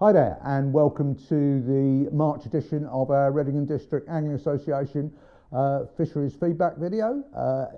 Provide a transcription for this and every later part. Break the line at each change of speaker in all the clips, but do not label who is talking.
Hi there and welcome to the March edition of our Reading District Angling Association Fisheries feedback video.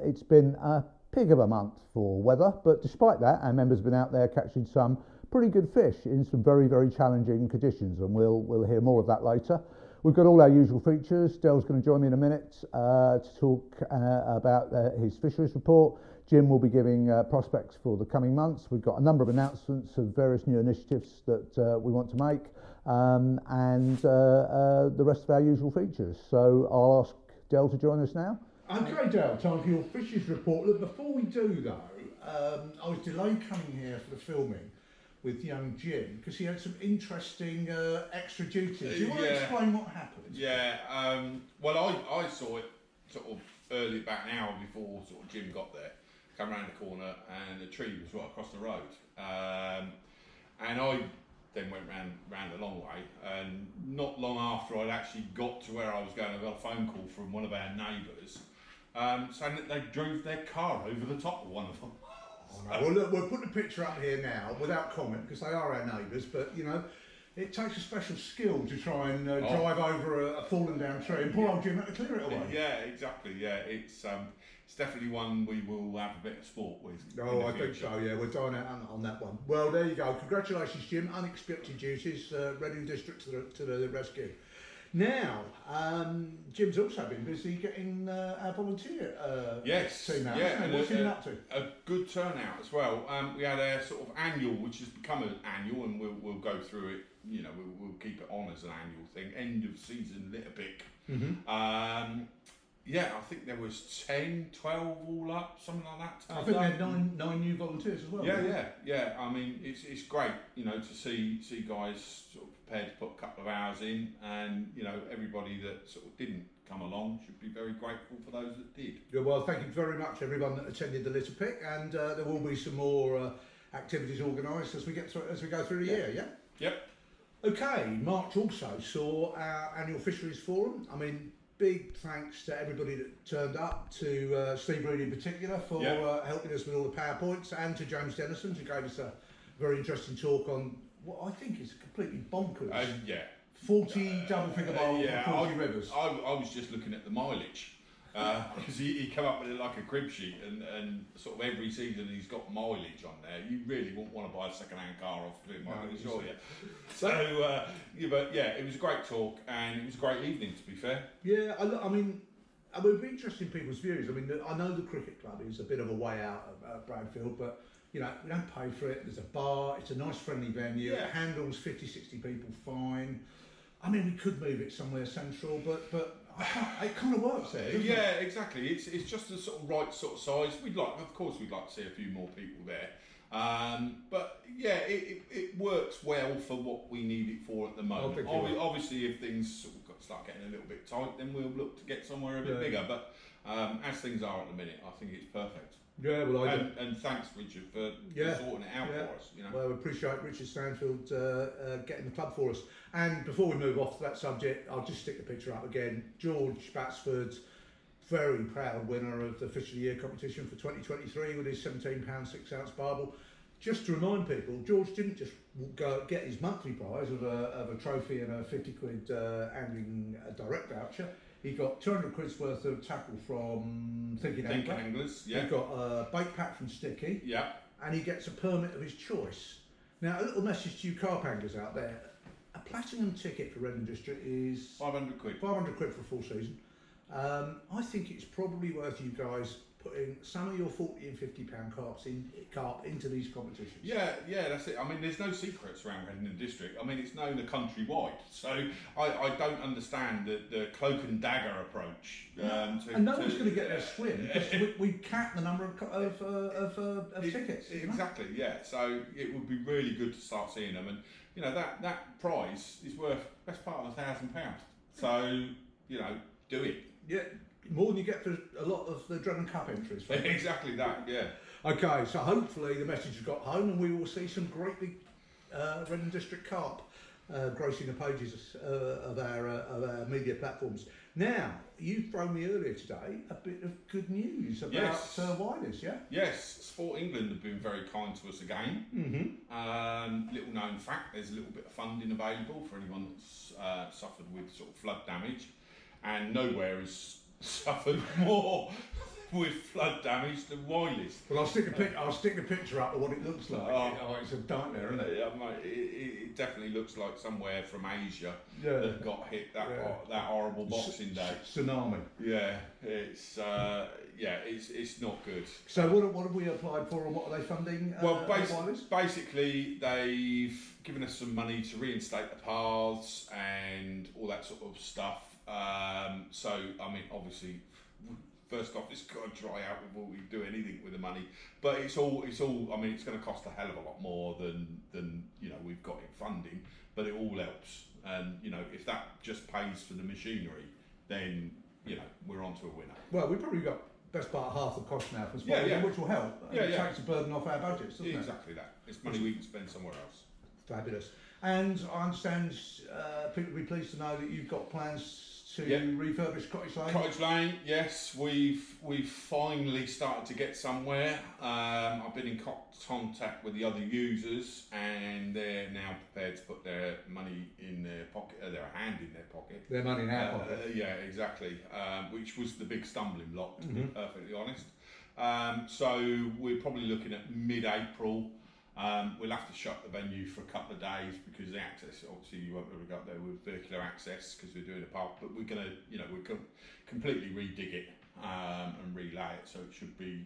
It's been a pig of a month for weather, but despite that our members have been out there catching some pretty good fish in some very challenging conditions, and we'll hear more of that later. We've got all our usual features. Dell's going to join me in a minute to talk about his fisheries report. Jim will be giving prospects for the coming months. We've got a number of announcements of various new initiatives that we want to make, and the rest of our usual features. So I'll ask Dell to join us now.
Okay, Dell, time for your fisheries report. Look, before we do though, I was delayed coming here for the filming with young Jim because he had some interesting extra duties. Do you want to explain what happened?
Yeah, well I saw it sort of early, about an hour before sort of Jim got there. Come around the corner and the tree was right across the road, and I then went round the long way, and not long after I'd actually got to where I was going, I got a phone call from one of our neighbours saying that they drove their car over the top of one of them.
Well, look, we'll put the picture up here now without comment because they are our neighbours, but you know, it takes a special skill to try and drive over a fallen down tree, and poor old Jim had to clear it away.
Yeah, exactly. Yeah, it's definitely one we will have a bit of sport with.
Oh, I think so, yeah, we're dying out on that one. Well, there you go. Congratulations, Jim. Unexpected duties, Reading District to the rescue. Now, Jim's also been busy getting our volunteer team out.
Yeah,
what's he been up to?
A good turnout as well. We had a sort of annual, which has become an annual, and we'll go through it. You know, we'll keep it on as an annual thing. End of season litter pick. Mm-hmm. Yeah, I think there was 10, 12 all up, something like that.
I think they had nine new volunteers as well.
Yeah. I mean, it's great, you know, to see guys sort of prepared to put a couple of hours in, and you know, everybody that sort of didn't come along should be very grateful for those that did.
Yeah, well, thank you very much, everyone that attended the litter pick, and there will be some more activities organised as we go through the year. Yeah.
Yep.
Okay, March also saw our annual fisheries forum. I mean, big thanks to everybody that turned up, to Steve Reed in particular for helping us with all the PowerPoints, and to James Dennison who gave us a very interesting talk on what I think is completely bonkers. 40 double figure bowls for 40 rivers.
I was just looking at the mileage because he came up with it like a crib sheet, and sort of every season he's got mileage on there. You really wouldn't want to buy a second-hand car off him, I can assure you. So, but yeah, it was a great talk, and it was a great evening, to be fair.
Yeah, I mean, it would be interesting in people's views. I mean, I know the cricket club is a bit of a way out of Bradfield, but you know, we don't pay for it. There's a bar. It's a nice, friendly venue. It handles 50, 60 people fine. I mean, we could move it somewhere central, but it kind of works there.
Yeah, exactly. It's just the sort of right sort of size. Of course, we'd like to see a few more people there. But yeah, it works well for what we need it for at the moment. Obviously, if things sort of start getting a little bit tight, then we'll look to get somewhere a bit bigger. But as things are at the minute, I think it's perfect.
Yeah, well,
and thanks, Richard, for sorting it out for us. You know,
well, we appreciate Richard Stanfield getting the club for us. And before we move off to that subject, I'll just stick the picture up again. George Batsford, very proud winner of the Fish of the Year competition for 2023 with his £17 6-ounce barbel. Just to remind people, George didn't just go get his monthly prize of a trophy and a 50 quid angling direct voucher. He got 200 quid's worth of tackle from Thinking
Anglers. Yeah.
He got a bait pack from Sticky.
Yeah.
And he gets a permit of his choice. Now, a little message to you carp anglers out there: a platinum ticket for Reading District is
500 quid.
500 quid for a full season. I think it's probably worth you guys putting some of your 40 and 50 pound carp into these competitions.
Yeah, that's it. I mean, there's no secrets around Reading District. I mean, it's known countrywide. So I don't understand the cloak and dagger approach.
And no one's going to get their swim because we cap the number of tickets.
Exactly, yeah. So it would be really good to start seeing them, and you know that prize is worth best part of £1,000. So you know, do it.
Yeah. More than you get for a lot of the Drennan Cup entries.
Exactly that, yeah.
Okay, so hopefully the message has got home and we will see some great big Reading District carp gracing the pages of our media platforms. Now, you thrown me earlier today a bit of good news about
Yes.
Wireless, yeah?
Yes, Sport England have been very kind to us again. Little known fact, there's a little bit of funding available for anyone that's suffered with sort of flood damage, and nowhere has suffered more with flood damage than Wireless.
Well, I'll stick a picture up of what it looks like. Oh, it's a nightmare, isn't it?
Yeah, mate, it definitely looks like somewhere from Asia
Yeah.
that got hit that horrible Boxing Day.
Tsunami.
Yeah, it's not good.
So what have we applied for, and what are they funding?
Well,
Wireless?
basically, they've given us some money to reinstate the paths and all that sort of stuff. So, I mean, obviously, first off, it's got to dry out before we do anything with the money. But it's all. I mean, it's going to cost a hell of a lot more than we've got in funding. But it all helps, and if that just pays for the machinery, then we're on to a winner.
Well, we've probably got best part of half the cost now for Sport, which will help. It takes the burden off our budgets, doesn't it?
Exactly that. It's money we can spend somewhere else.
Fabulous. And I understand people will be pleased to know that you've got plans to refurbish Cottage Lane.
Cottage Lane, yes, we've finally started to get somewhere. I've been in contact with the other users, and they're now prepared to put their money in their pocket, their hand in their pocket.
Their money in our pocket.
Yeah, exactly. Which was the big stumbling block, to be perfectly honest. So we're probably looking at mid-April. We'll have to shut the venue for a couple of days because the access, obviously you won't be able to go up there with vehicular access because we're doing a park, but we're going to, we're completely redig it and relay it, so it should be,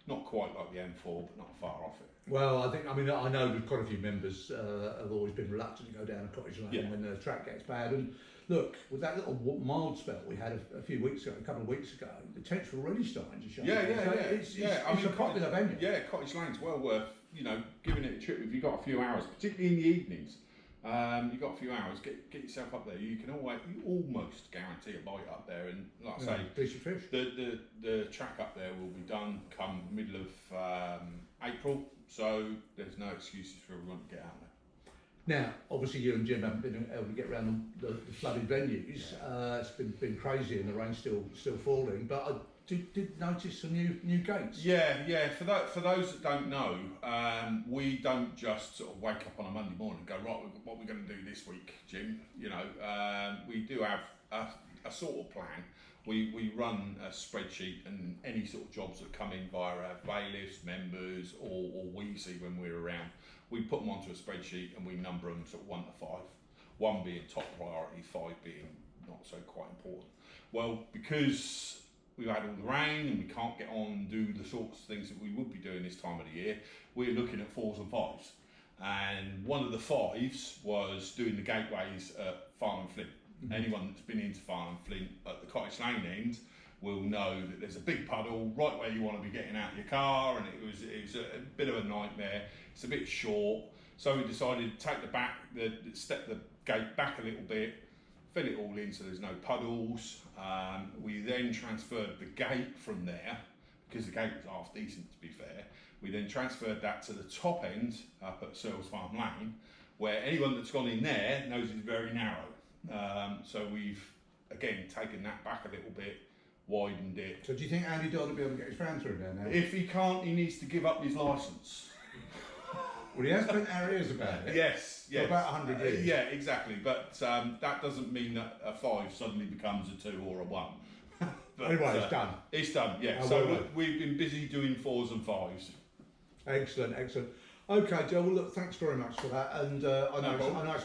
not quite like the M4, but not far off it.
Well, I know that quite a few members have always been reluctant to go down a Cottage Lane when the track gets bad. And look, with that little mild spell we had a couple of weeks ago, the tents were already starting to show. It's a popular venue.
Yeah, Cottage Lane's well worth, giving it a trip if you've got a few hours, particularly in the evenings. You've got a few hours, get yourself up there. You almost guarantee a bite up there, and like I say,
piece of fish.
The track up there will be done come middle of April, so there's no excuses for everyone to get out there.
Now, obviously, you and Jim haven't been able to get around the flooded venues. It's been crazy, and the rain's still falling. But I did notice some new gates.
Yeah. For those that don't know, we don't just sort of wake up on a Monday morning and go, right, what we're going to do this week, Jim. We do have a sort of plan. We run a spreadsheet, and any sort of jobs that come in via our bailiffs, members, or we see when we're around, we put them onto a spreadsheet and we number them sort of 1 to 5. 1 being top priority, 5 being not so quite important. Well, because we've had all the rain and we can't get on and do the sorts of things that we would be doing this time of the year, we're looking at 4s and 5s. And one of the 5s was doing the gateways at Farnham Flint. Anyone that's been into Farnham Flint at the Cottage Lane end will know that there's a big puddle right where you want to be getting out of your car, and it was a bit of a nightmare. It's a bit short, so we decided to take step the gate back a little bit, fill it all in so there's no puddles. We then transferred the gate from there, because the gate was half decent to be fair. We then transferred that to the top end up at Searles Farm Lane, where anyone that's gone in there knows it's very narrow. So we've again taken that back a little bit, widened it.
So do you think Andy Dodd will be able to get his fan through there now?
If he can't, he needs to give up his licence.
Well, he has been our ears about it.
Yes.
For about 100 years.
Yeah, exactly. But that doesn't mean that a 5 suddenly becomes a 2 or a 1. But,
anyway, it's done.
It's done, yeah. So we've been busy doing 4s and 5s.
Excellent. Okay, Joe. Well, look, thanks very much for that. And I know it's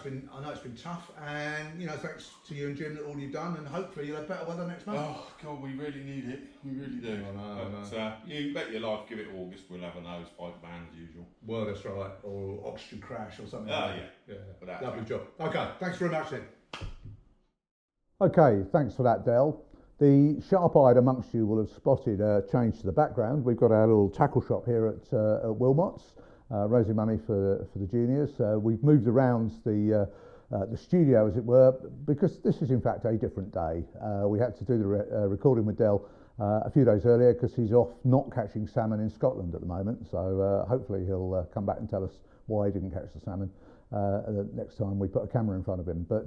been tough. And thanks to you and Jim that all you've done. And hopefully you'll have better weather next month.
Oh God, we really need it. We really do.
I know.
You bet your life. Give it August. We'll have a nose pipe ban as usual.
Well, that's right. Or oxygen crash or something.
Yeah.
Lovely job. Okay. Thanks very much then.
Okay, thanks for that, Del. The sharp-eyed amongst you will have spotted a change to the background. We've got our little tackle shop here at Wilmot's, raising money for the juniors. We've moved around the studio, as it were, because this is in fact a different day. We had to do the recording with Del a few days earlier because he's off not catching salmon in Scotland at the moment. So hopefully he'll come back and tell us why he didn't catch the salmon. next time we put a camera in front of him. But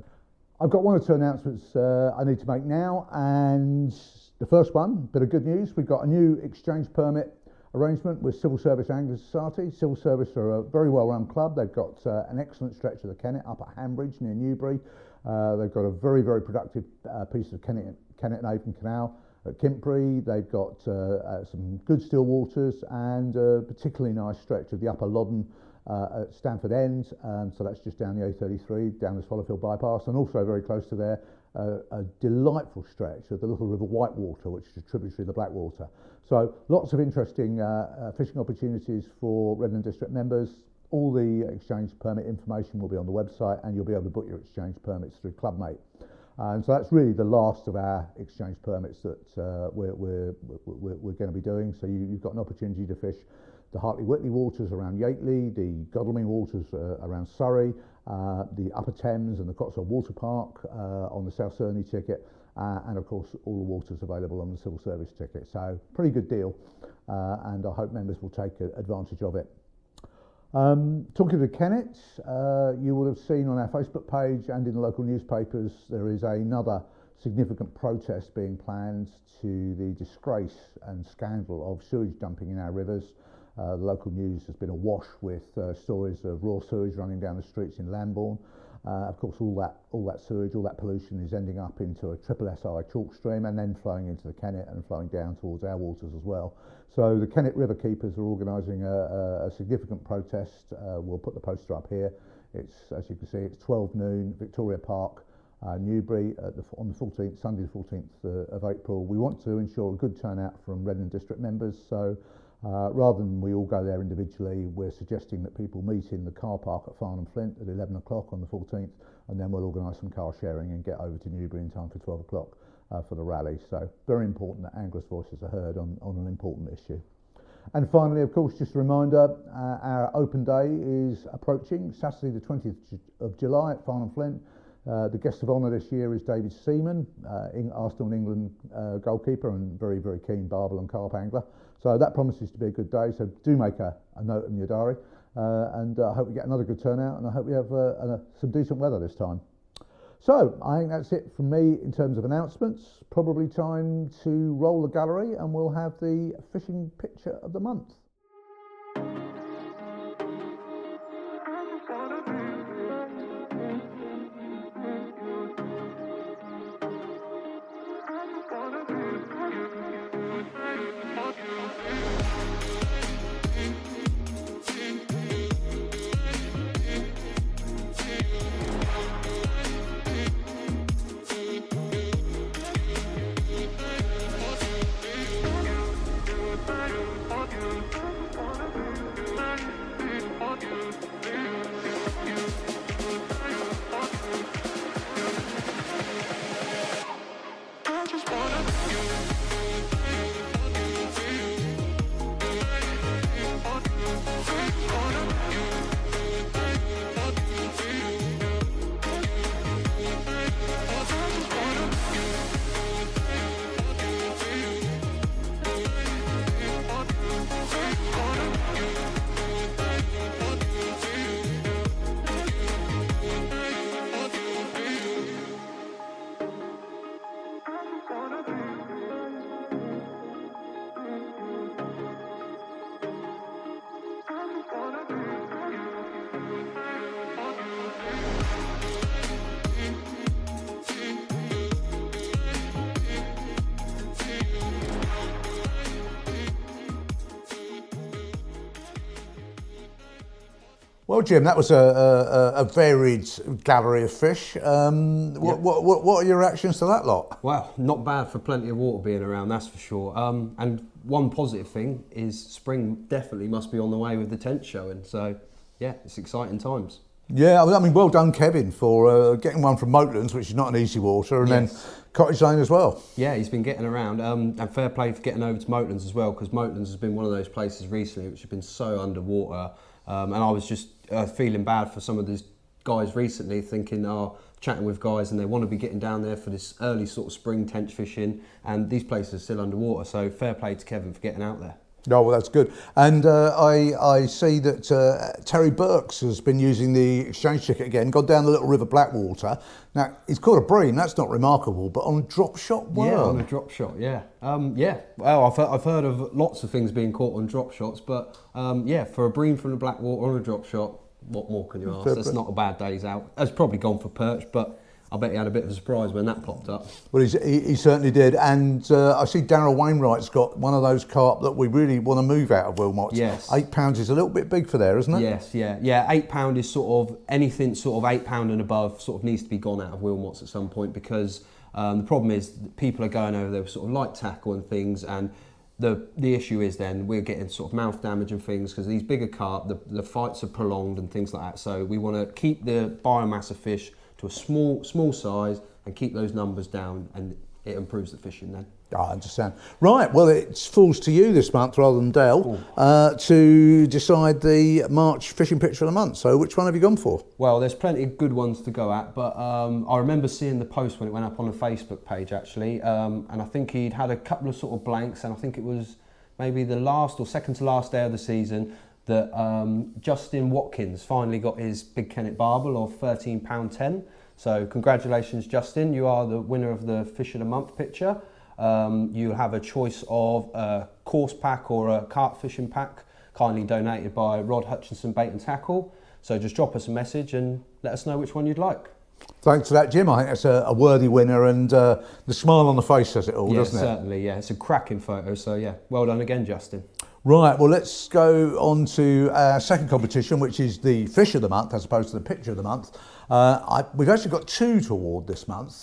I've got one or two announcements I need to make now, and the first one, bit of good news, we've got a new exchange permit arrangement with Civil Service Anglers Society. Civil Service are a very well-run club. They've got an excellent stretch of the Kennet up at Hanbridge near Newbury. They've got a very, very productive piece of Kennet and Avon Canal at Kintbury. They've got some good still waters and a particularly nice stretch of the Upper Loddon at Stamford End, so that's just down the A33, down the Swallowfield bypass, and also very close to there, a delightful stretch of the Little River Whitewater, which is a tributary of the Blackwater. So lots of interesting fishing opportunities for Redland District members. All the exchange permit information will be on the website, and you'll be able to book your exchange permits through Clubmate. And so that's really the last of our exchange permits that we're going to be doing. So you've got an opportunity to fish the Hartley-Whitley waters around Yateley, the Godalming waters around Surrey, the Upper Thames and the Cotswold Water Park on the South Cerney ticket, and of course all the waters available on the Civil Service ticket. So pretty good deal, and I hope members will take advantage of it. Talking to Kennet, you will have seen on our Facebook page and in the local newspapers there is another significant protest being planned to the disgrace and scandal of sewage dumping in our rivers. The local news has been awash with stories of raw sewage running down the streets in Lambourne. Of course, all that sewage, all that pollution is ending up into a triple SI chalk stream and then flowing into the Kennet and flowing down towards our waters as well. So the Kennet River Keepers are organising a significant protest. We'll put the poster up here. It's, as you can see, it's 12 noon, Victoria Park, Newbury, on the 14th, Sunday the 14th of April. We want to ensure a good turnout from Redland District members, so rather than we all go there individually, we're suggesting that people meet in the car park at Farnham Flint at 11 o'clock on the 14th, and then we'll organise some car sharing and get over to Newbury in time for 12 o'clock for the rally. So very important that anglers' voices are heard on an important issue. And finally, of course, just a reminder, our open day is approaching, Saturday the 20th of July at Farnham Flint. The guest of honour this year is David Seaman, Arsenal and England goalkeeper and very, very keen barbel and carp angler. So that promises to be a good day, so do make a note in your diary. And I hope we get another good turnout, and I hope we have some decent weather this time. So I think that's it from me in terms of announcements. Probably time to roll the gallery, and we'll have the fishing picture of the month. Well, Jim, that was a varied gallery of fish. What are your reactions to that lot?
Well, not bad for plenty of water being around, that's for sure. And one positive thing is spring definitely must be on the way with the tent showing. So, yeah, it's exciting times. Yeah,
I mean, well done, Kevin, for getting one from Moatlands, which is not an easy water, and then Cottage Lane as well.
Yeah, he's been getting around, and fair play for getting over to Moatlands as well, because Moatlands has been one of those places recently which have been so underwater. And I was just feeling bad for some of these guys recently, thinking, chatting with guys, and they want to be getting down there for this early sort of spring tench fishing, and these places are still underwater. So fair play to Kevin for getting out there.
No, well, that's good. And I see that Terry Burks has been using the exchange ticket again, gone down the Little River Blackwater. Now, he's caught a bream, that's not remarkable, but on a drop shot worm.
Yeah, on a drop shot, yeah. Well, I've heard of lots of things being caught on drop shots, but yeah, for a bream from the Blackwater on a drop shot, what more can you ask? That's not a bad day's out. It's probably gone for perch, but I bet he had a bit of a surprise when that popped up.
Well, he certainly did. And I see Darryl Wainwright's got one of those carp that we really want to move out of Wilmot's.
Yes.
£8 is a little bit big for there, isn't it?
Yes, yeah. £8 is sort of anything sort of £8 and above sort of needs to be gone out of Wilmot's at some point, because the problem is that people are going over there with sort of light tackle and things, and the issue is then we're getting sort of mouth damage and things because these bigger carp, the fights are prolonged and things like that. So we want to keep the biomass of fish to a small size and keep those numbers down, and it improves the fishing then.
I understand. Right, well, it falls to you this month rather than Dale to decide the March fishing picture of the month. So which one have you gone for?
Well, there's plenty of good ones to go at, but I remember seeing the post when it went up on the Facebook page actually, and I think he'd had a couple of sort of blanks, and I think it was maybe the last or second to last day of the season that Justin Watkins finally got his big Kennet barbel of £13.10. So congratulations, Justin. You are the winner of the Fish of the Month picture. You have a choice of a course pack or a carp fishing pack, kindly donated by Rod Hutchinson Bait and Tackle. So just drop us a message and let us know which one you'd like.
Thanks for that, Jim. I think that's a worthy winner, and the smile on the face says it all, doesn't it?
Certainly, yeah. It's a cracking photo, so yeah, well done again, Justin.
Right, well, let's go on to our second competition, which is the Fish of the Month as opposed to the Picture of the Month. We've actually got two to award this month.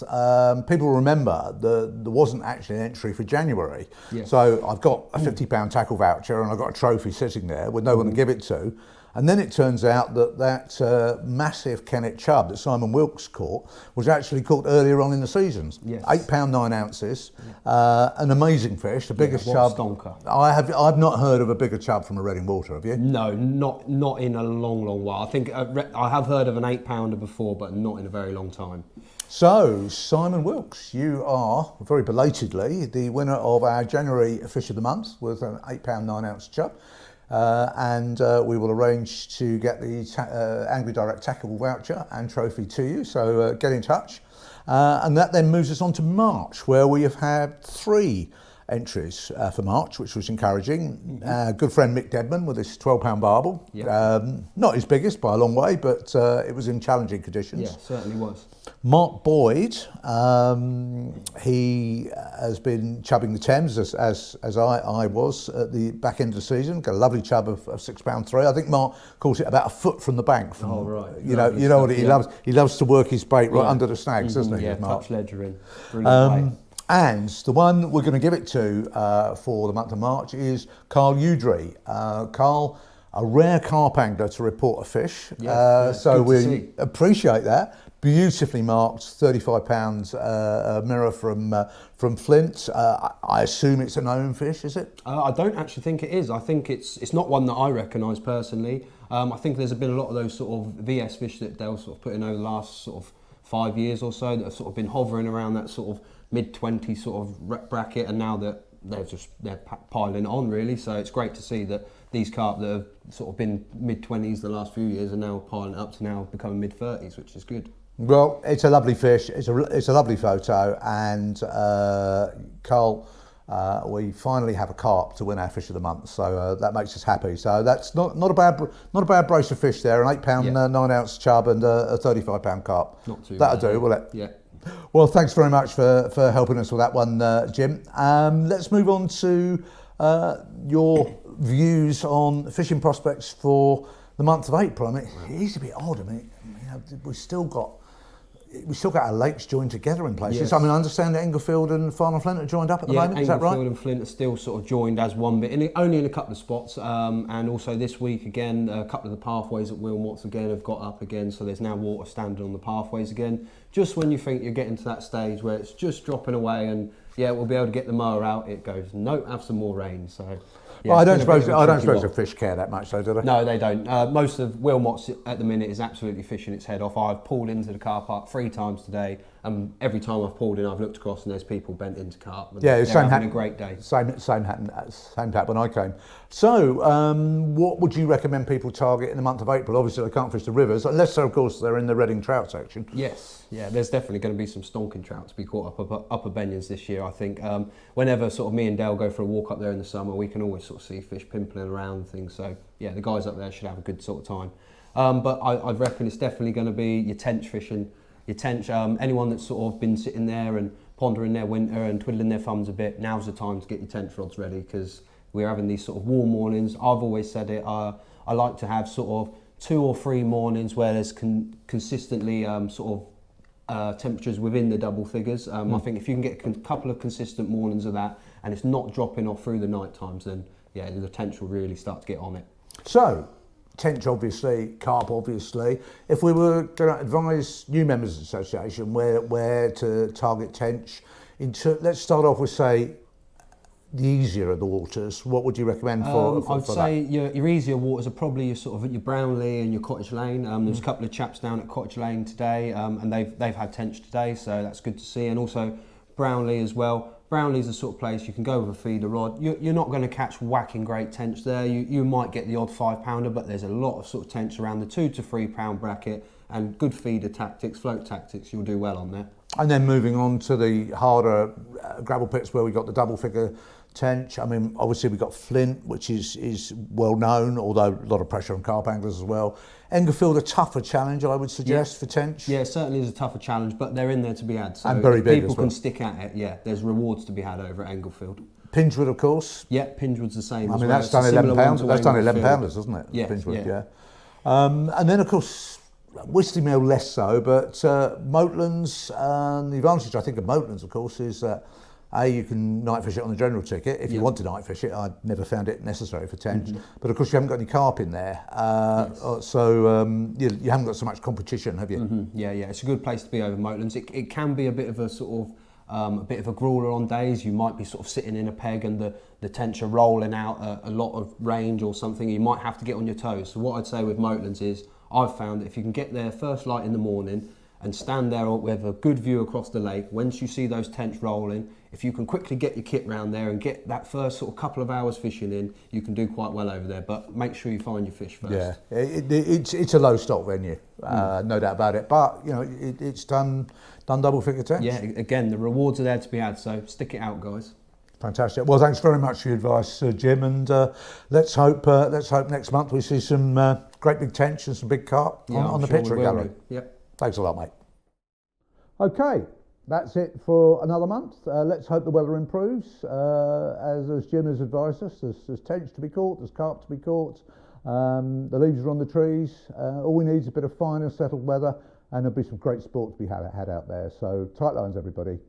People remember there wasn't actually an entry for January.
Yes.
So I've got a £50 tackle voucher and I've got a trophy sitting there with no one to give it to. And then it turns out that massive Kennet chub that Simon Wilkes caught was actually caught earlier on in the seasons.
Yes.
£8 9 ounces, an amazing fish, the biggest chub.
Stonker.
I've not heard of a bigger chub from a Reading water, have you?
No, not in a long while. I think I have heard of an 8-pounder before, but not in a very long time.
So, Simon Wilkes, you are, very belatedly, the winner of our January Fish of the Month with an £8 9 ounce chub. And we will arrange to get the Angry Direct Tackle voucher and trophy to you, so get in touch. And that then moves us on to March, where we have had 3 entries for March, which was encouraging. Good friend Mick Dedman with his £12 barbel.
Yep.
Not his biggest by a long way, but it was in challenging conditions.
Yeah, certainly was.
Mark Boyd, he has been chubbing the Thames as I was at the back end of the season. Got a lovely chub of £6.3. I think Mark calls it about a foot from the bank.
Oh right.
You know what he loves. He loves to work his bait right under the snags, doesn't he?
Yeah,
Mark?
touch ledger in. Brilliant bait.
And the one we're going to give it to for the month of March is Carl Udry. Carl, a rare carp angler to report a fish.
Yes,
so
good to
we
see.
appreciate that. Beautifully marked, £35 mirror from Flint. I assume it's a known fish, is it?
I don't actually think it is. I think it's not one that I recognise personally. I think there's been a lot of those sort of VS fish that Dale sort of put in over the last sort of 5 years or so that have sort of been hovering around that sort of mid-20 sort of bracket, and now that they're piling on really. So it's great to see that these carp that have sort of been mid-20s the last few years are now piling up to now becoming mid-30s, which is good.
Well, it's a lovely fish. It's a lovely photo, and Carl, we finally have a carp to win our Fish of the Month, so that makes us happy. So that's not a bad brace of fish there. An £8 9 ounce chub and a £35 carp.
Not too
That'll
bad.
do, will it?
Yeah.
Well, thanks very much for helping us with that one, Jim. Let's move on to your views on fishing prospects for the month of April. I mean, it is a bit odd. I mean, we've still got our lakes joined together in places.
Yes.
I mean, I understand that Englefield and Farnham Flint are joined up at the moment. Is that right?
Englefield and Flint are still sort of joined as one bit, only in a couple of spots. And also this week again, a couple of the pathways at Wilmots again have got up again. So there's now water standing on the pathways again. Just when you think you're getting to that stage where it's just dropping away and we'll be able to get the mower out, it goes, nope, have some more rain. So. Yeah,
well, I don't suppose the fish care that much, though, do they?
No, they don't. Most of Wilmots at the minute is absolutely fishing its head off. I've pulled into the car park 3 times today, Every time I've pulled in, I've looked across and there's people bent into carp. And
Yeah,
they're having a great day.
Same happened when I came. So, what would you recommend people target in the month of April? Obviously, they can't fish the rivers, unless, of course, they're in the Reading trout section.
Yes, yeah, there's definitely going to be some stonking trout to be caught up Upper Benyons this year. I think whenever sort of me and Dale go for a walk up there in the summer, we can always sort of see fish pimpling around and things. So, yeah, the guys up there should have a good sort of time. But I reckon it's definitely going to be your tench fishing. Your tench, anyone that's sort of been sitting there and pondering their winter and twiddling their thumbs a bit, now's the time to get your tench rods ready, because we're having these sort of warm mornings. I've always said it, I like to have sort of 2 or 3 mornings where there's consistently temperatures within the double figures. I think if you can get a couple of consistent mornings of that and it's not dropping off through the night times, then yeah, the tench will really start to get on it.
So, tench obviously, carp obviously. If we were going to advise new members of the association where to target tench, let's start off with, say, the easier of the waters. What would you recommend for
I'd say your easier waters are probably your Brownlee and your Cottage Lane. There's a couple of chaps down at Cottage Lane today, and they've had tench today, so that's good to see. And also Brownlee as well. Brownlee's the sort of place you can go with a feeder rod. You're not going to catch whacking great tench there. You might get the odd 5-pounder, but there's a lot of sort of tench around the 2 to 3 pound bracket, and good feeder tactics, float tactics, you'll do well on there.
And then moving on to the harder gravel pits where we got the double figure tench. I mean, obviously we've got Flint, which is well known, although a lot of pressure on carp anglers as well. Englefield, a tougher challenge, I would suggest, for tench.
Yeah, it certainly is a tougher challenge, but they're in there to be had. So
and very big
people
as well.
Can stick at it, yeah, there's rewards to be had over at Englefield.
Pinchwood, of course.
Yeah, Pinchwood's the same.
I mean,
well.
that's done 11 pounds. That's done 11
Englefield.
pounders, doesn't it?
Yeah,
Pinchwood,
yeah.
And then, of course, Whistling Mill less so, but Moatlands, the advantage, I think, of Moatlands, of course, is that you can night fish it on the general ticket. If you want to night fish it, I never found it necessary for tench. But of course, you haven't got any carp in there, so you haven't got so much competition, have you?
Yeah, it's a good place to be over Moatlands. It can be a bit of a sort of a bit of a grueler on days. You might be sort of sitting in a peg and the tench are rolling out a lot of range or something. You might have to get on your toes. So what I'd say with Moatlands is, I've found that if you can get there first light in the morning and stand there with a good view across the lake, once you see those tench rolling, if you can quickly get your kit round there and get that first sort of couple of hours fishing in, you can do quite well over there, but make sure you find your fish first.
Yeah, it's a low stock venue, no doubt about it, but you know it's done double figure tench.
Yeah, again, the rewards are there to be had, so stick it out, guys.
Fantastic. Well, thanks very much for your advice, Jim, and let's hope next month we see some great big tench and some big carp on the picture gallery.
Yep.
Thanks a lot, mate. Okay, that's it for another month. Let's hope the weather improves. As Jim has advised us, there's tench to be caught, there's carp to be caught. The leaves are on the trees. All we need is a bit of finer, settled weather, and there'll be some great sport to be had out there. So tight lines, everybody.